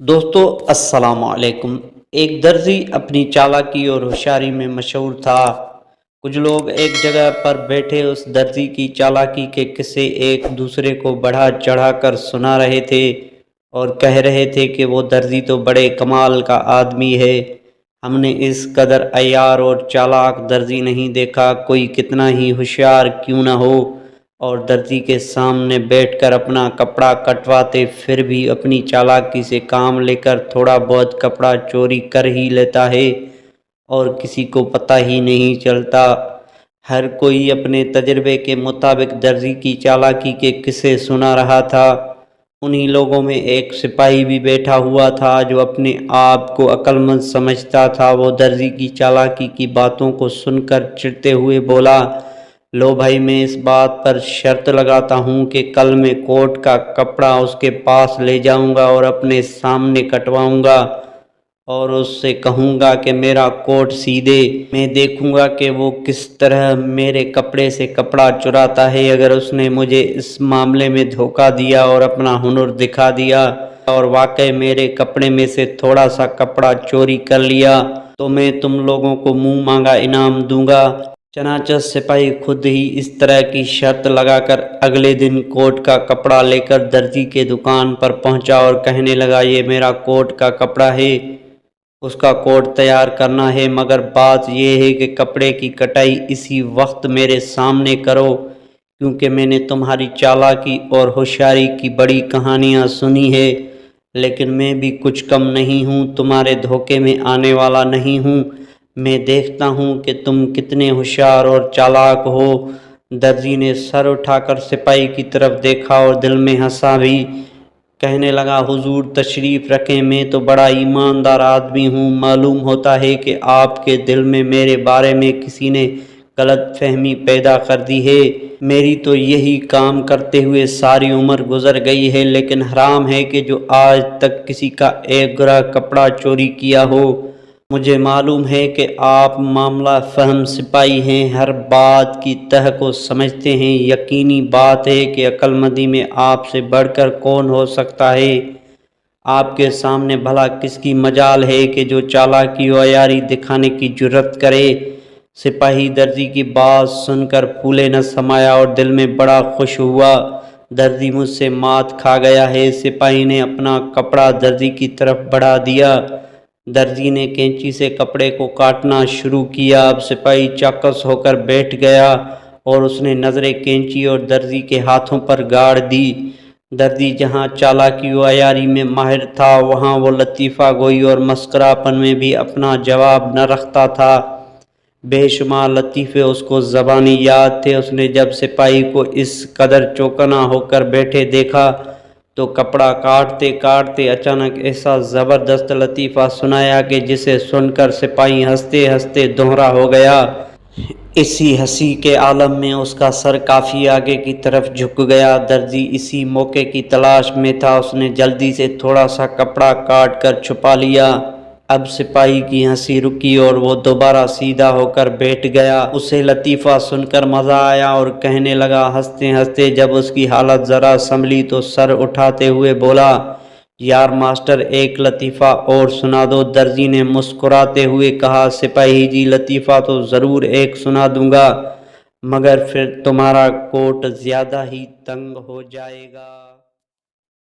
دوستو السلام علیکم۔ ایک درزی اپنی چالاکی اور ہوشیاری میں مشہور تھا۔ کچھ لوگ ایک جگہ پر بیٹھے اس درزی کی چالاکی کے قصے ایک دوسرے کو بڑھا چڑھا کر سنا رہے تھے اور کہہ رہے تھے کہ وہ درزی تو بڑے کمال کا آدمی ہے، ہم نے اس قدر عیار اور چالاک درزی نہیں دیکھا، کوئی کتنا ہی ہوشیار کیوں نہ ہو اور درزی کے سامنے بیٹھ کر اپنا کپڑا کٹواتے پھر بھی اپنی چالاکی سے کام لے کر تھوڑا بہت کپڑا چوری کر ہی لیتا ہے اور کسی کو پتہ ہی نہیں چلتا۔ ہر کوئی اپنے تجربے کے مطابق درزی کی چالاکی کے قصے سنا رہا تھا۔ انہی لوگوں میں ایک سپاہی بھی بیٹھا ہوا تھا جو اپنے آپ کو عقل مند سمجھتا تھا۔ وہ درزی کی چالاکی کی باتوں کو سن کر چڑھتے ہوئے بولا، لو بھائی، میں اس بات پر شرط لگاتا ہوں کہ کل میں کوٹ کا کپڑا اس کے پاس لے جاؤں گا اور اپنے سامنے کٹواؤں گا اور اس سے کہوں گا کہ میرا کوٹ سی دے۔ میں دیکھوں گا کہ وہ کس طرح میرے کپڑے سے کپڑا چراتا ہے۔ اگر اس نے مجھے اس معاملے میں دھوکہ دیا اور اپنا ہنر دکھا دیا اور واقعی میرے کپڑے میں سے تھوڑا سا کپڑا چوری کر لیا تو میں تم لوگوں کو منہ مانگا انعام دوں گا۔ چنانچہ سپاہی خود ہی اس طرح کی شرط لگا کر اگلے دن کوٹ کا کپڑا لے کر درزی کے دکان پر پہنچا اور کہنے لگا، یہ میرا کوٹ کا کپڑا ہے، اس کا کوٹ تیار کرنا ہے، مگر بات یہ ہے کہ کپڑے کی کٹائی اسی وقت میرے سامنے کرو، کیونکہ میں نے تمہاری چالاکی اور ہوشیاری کی بڑی کہانیاں سنی ہے، لیکن میں بھی کچھ کم نہیں ہوں، تمہارے دھوکے میں آنے والا نہیں ہوں، میں دیکھتا ہوں کہ تم کتنے ہوشیار اور چالاک ہو۔ درزی نے سر اٹھا کر سپاہی کی طرف دیکھا اور دل میں ہنسا بھی۔ کہنے لگا، حضور تشریف رکھیں، میں تو بڑا ایماندار آدمی ہوں، معلوم ہوتا ہے کہ آپ کے دل میں میرے بارے میں کسی نے غلط فہمی پیدا کر دی ہے۔ میری تو یہی کام کرتے ہوئے ساری عمر گزر گئی ہے، لیکن حرام ہے کہ جو آج تک کسی کا ایک گرہ کپڑا چوری کیا ہو۔ مجھے معلوم ہے کہ آپ معاملہ فہم سپاہی ہیں، ہر بات کی تہ کو سمجھتے ہیں، یقینی بات ہے کہ عقل مندی میں آپ سے بڑھ کر کون ہو سکتا ہے۔ آپ کے سامنے بھلا کس کی مجال ہے کہ جو چالاکی و عیاری دکھانے کی جرات کرے۔ سپاہی درزی کی بات سن کر پھولے نہ سمایا اور دل میں بڑا خوش ہوا، درزی مجھ سے مات کھا گیا ہے۔ سپاہی نے اپنا کپڑا درزی کی طرف بڑھا دیا، درزی نے کینچی سے کپڑے کو کاٹنا شروع کیا۔ اب سپاہی چاکس ہو کر بیٹھ گیا اور اس نے نظریں کینچی اور درزی کے ہاتھوں پر گاڑ دی۔ درزی جہاں چالاکی و عیاری میں ماہر تھا، وہاں وہ لطیفہ گوئی اور مسخرہ پن میں بھی اپنا جواب نہ رکھتا تھا۔ بے شمار لطیفے اس کو زبانی یاد تھے۔ اس نے جب سپاہی کو اس قدر چوکنا ہو کر بیٹھے دیکھا تو کپڑا کاٹتے کاٹتے اچانک ایسا زبردست لطیفہ سنایا کہ جسے سن کر سپاہی ہنستے ہنستے دھنرا ہو گیا۔ اسی ہنسی کے عالم میں اس کا سر کافی آگے کی طرف جھک گیا۔ درزی اسی موقع کی تلاش میں تھا، اس نے جلدی سے تھوڑا سا کپڑا کاٹ کر چھپا لیا۔ اب سپاہی کی ہنسی رکی اور وہ دوبارہ سیدھا ہو کر بیٹھ گیا۔ اسے لطیفہ سن کر مزہ آیا اور کہنے لگا ہنستے ہنستے۔ جب اس کی حالت ذرا سنبھلی تو سر اٹھاتے ہوئے بولا، یار ماسٹر، ایک لطیفہ اور سنا دو۔ درزی نے مسکراتے ہوئے کہا، سپاہی جی، لطیفہ تو ضرور ایک سنا دوں گا، مگر پھر تمہارا کوٹ زیادہ ہی تنگ ہو جائے گا۔